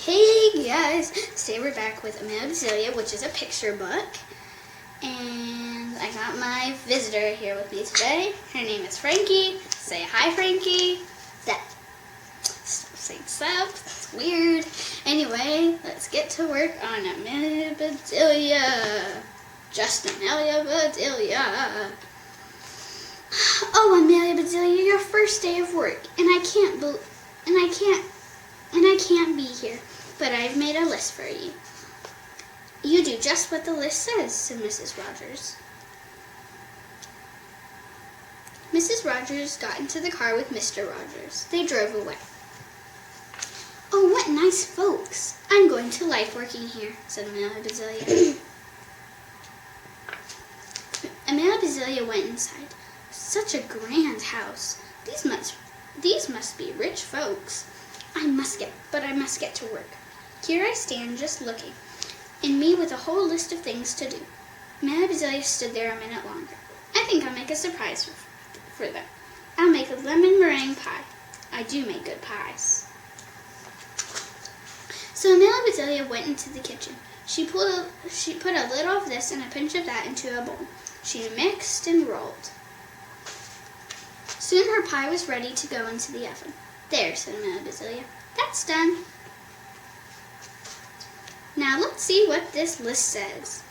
Hey guys, today we're back with Amelia Bedelia, which is a picture book. And I got my visitor here with me today. Her name is Frankie. Say hi, Frankie. Stop saying stuff. That's weird. Anyway, let's get to work on Amelia Bedelia. Just Amelia Bedelia. Oh, Amelia Bedelia, your first day of work, and I can't be here, but I've made a list for you. You do just what the list says, said Mrs. Rogers. Mrs. Rogers got into the car with Mr. Rogers. They drove away. Oh, what nice folks. I'm going to like working here, said Amelia Bedelia. Amelia Bedelia went inside. Such a grand house. These must be rich folks. I must get to work. Here I stand just looking, and me with a whole list of things to do. Amelia Bedelia stood there a minute longer. I think I'll make a surprise for them. I'll make a lemon meringue pie. I do make good pies. So Amelia Bedelia went into the kitchen. She put a little of this and a pinch of that into a bowl. She mixed and rolled. Soon her pie was ready to go into the oven. There, said Amelia Bedelia. That's done. Now let's see what this list says.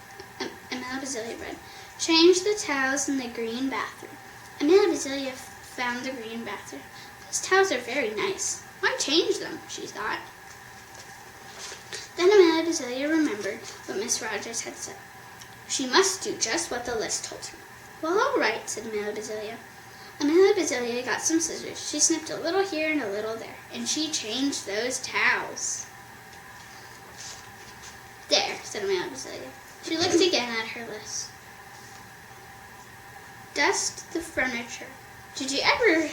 Amelia Bedelia read, change the towels in the green bathroom. Amelia Bedelia found the green bathroom. These towels are very nice. Why change them, she thought. Then Amelia Bedelia remembered what Miss Rogers had said. She must do just what the list told her. Well, all right, said Amelia Bedelia. Amelia Bedelia got some scissors. She snipped a little here and a little there, and she changed those towels. There, said Amelia Bedelia. She looked again at her list. Dust the furniture. Did you ever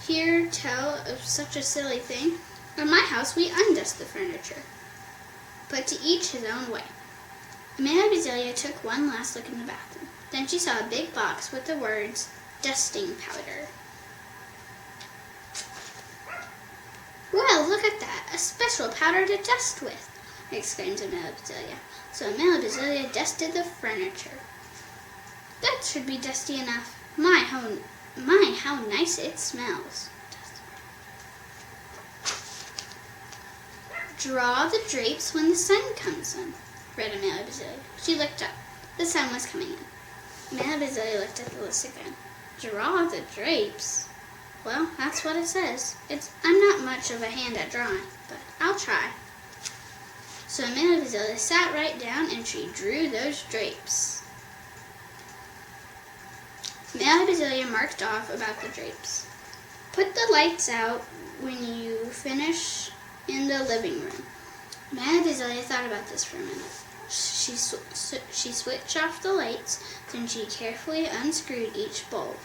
hear tell of such a silly thing? In my house, we undust the furniture. But to each his own way. Amelia Bedelia took one last look in the bathroom. Then she saw a big box with the words, dusting powder. Well, look at that, a special powder to dust with, exclaimed Amelia Bedelia. So Amelia Bedelia dusted the furniture. That should be dusty enough. My, how nice it smells. Draw the drapes when the sun comes in, read Amelia Bedelia. She looked up. The sun was coming in. Amelia Bedelia looked at the list again. Draw the drapes? Well, that's what it says. I'm not much of a hand at drawing, but I'll try. So Amelia Bedelia sat right down and she drew those drapes. Amelia Bedelia marked off about the drapes. Put the lights out when you finish in the living room. Amelia Bedelia thought about this for a minute. She switched off the lights, then she carefully unscrewed each bulb.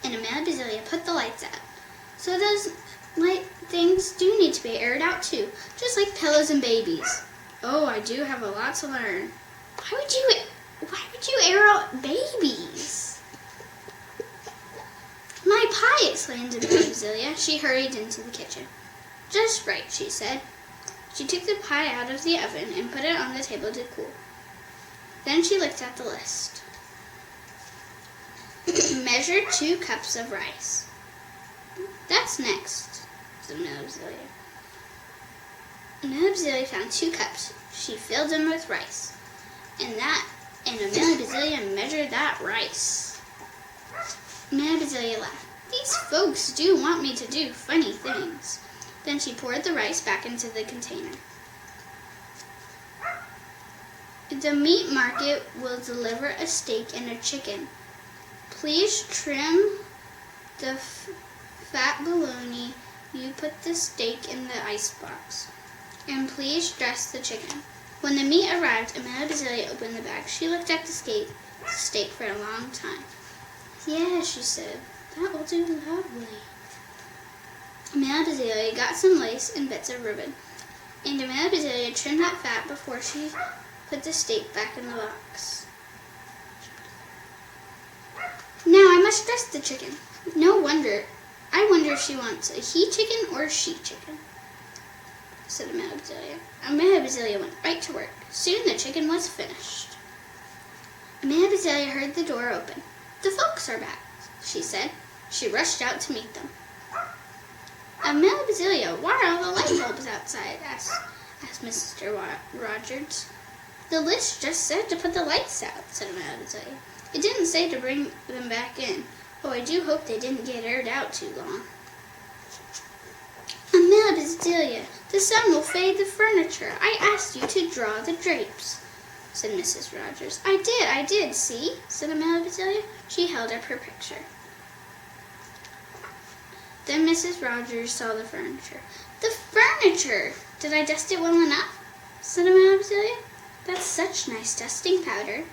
And Amelia Bedelia put the lights out. So those light things do need to be aired out too, just like pillows and babies. Oh, I do have a lot to learn. Why would you air out babies? My pie, exclaimed Amelia Bedelia. She hurried into the kitchen. Just right, she said. She took the pie out of the oven and put it on the table to cool. Then she looked at the list. Measure 2 cups of rice. That's next, said Amelia Bedelia. Amelia Bedelia found 2 cups. She filled them with rice. And Amelia Bedelia measured that rice. Amelia Bedelia laughed. These folks do want me to do funny things. Then she poured the rice back into the container. The meat market will deliver a steak and a chicken. Please trim the fat bologna. You put the steak in the icebox. And please dress the chicken. When the meat arrived, Amelia Bedelia opened the bag. She looked at the steak for a long time. Yeah, she said, that will do lovely. Amelia Bedelia got some lace and bits of ribbon, and Amelia Bedelia trimmed that fat before she put the steak back in the box. Now I must dress the chicken. No wonder wonder if she wants a he chicken or a she chicken, said Amelia Bedelia. Amelia Bedelia went right to work. Soon the chicken was finished. Amelia Bedelia heard the door open. The folks are back, she said. She rushed out to meet them. Amelia Bedelia, why are all the light bulbs outside? asked Mr. Rogers. The list just said to put the lights out, said Amelia Bedelia. It didn't say to bring them back in. Oh, I do hope they didn't get aired out too long. Amelia Bedelia, the sun will fade the furniture. I asked you to draw the drapes, said Mrs. Rogers. I did, see, said Amelia Bedelia. She held up her picture. Then Mrs. Rogers saw the furniture. The furniture! Did I dust it well enough? Said Amelia Bedelia. That's such nice dusting powder.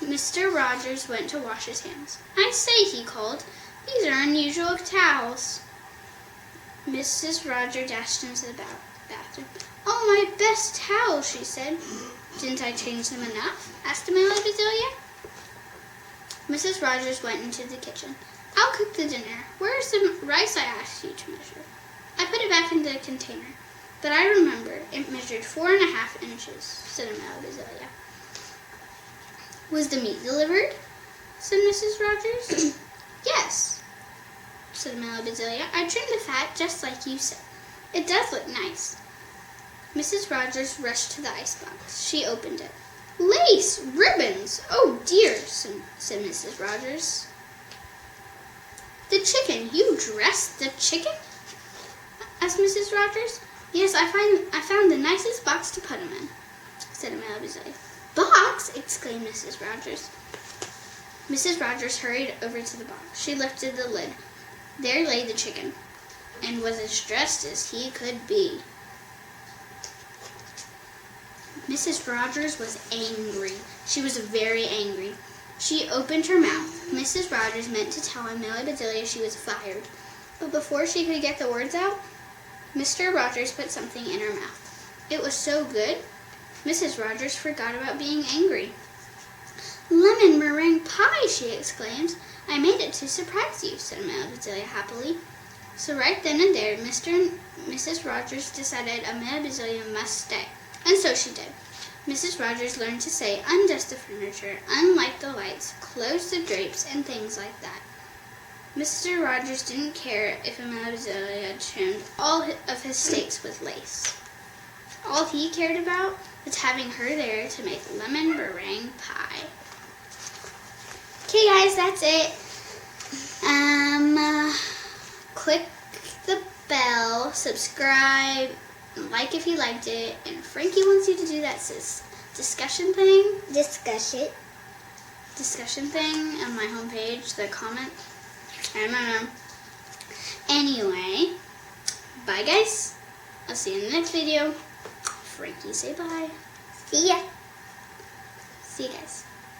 Mr. Rogers went to wash his hands. I say, he called, these are unusual towels. Mrs. Rogers dashed into the bathroom. Oh, my best towels, she said. Didn't I change them enough? Asked Amelia Bedelia. Mrs. Rogers went into the kitchen. I'll cook the dinner. Where's the rice I asked you to measure? I put it back in the container. But I remember it measured 4.5 inches, said Amelia Bedelia. Was the meat delivered? Said Mrs. Rogers. Yes, said Amelia Bedelia. I trimmed the fat just like you said. It does look nice. Mrs. Rogers rushed to the icebox. She opened it. Lace! Ribbons! Oh dear, said Mrs. Rogers. The chicken! You dressed the chicken? Asked Mrs. Rogers. Yes, I found the nicest box to put him in, said Amelia Bedelia. Box! Exclaimed Mrs. Rogers. Mrs. Rogers hurried over to the box. She lifted the lid. There lay the chicken, and was as dressed as he could be. Mrs. Rogers was angry. She was very angry. She opened her mouth. Mrs. Rogers meant to tell Amelia Bedelia she was fired, but before she could get the words out, Mr. Rogers put something in her mouth. It was so good, Mrs. Rogers forgot about being angry. Lemon meringue pie, she exclaimed. I made it to surprise you, said Amelia Bedelia happily. So right then and there, Mr. and Mrs. Rogers decided Amelia Bedelia must stay, and so she did. Mrs. Rogers learned to say, undust the furniture, unlight the lights, close the drapes, and things like that. Mr. Rogers didn't care if Amelia Bedelia trimmed all of his steaks with lace. All he cared about was having her there to make lemon meringue pie. Okay guys, that's it. Click the bell, subscribe, like if you liked it, and Frankie wants you to do that discussion thing. Discussion thing on my homepage, the comment. I don't know. Anyway, bye guys. I'll see you in the next video. Frankie, say bye. See ya. See you guys.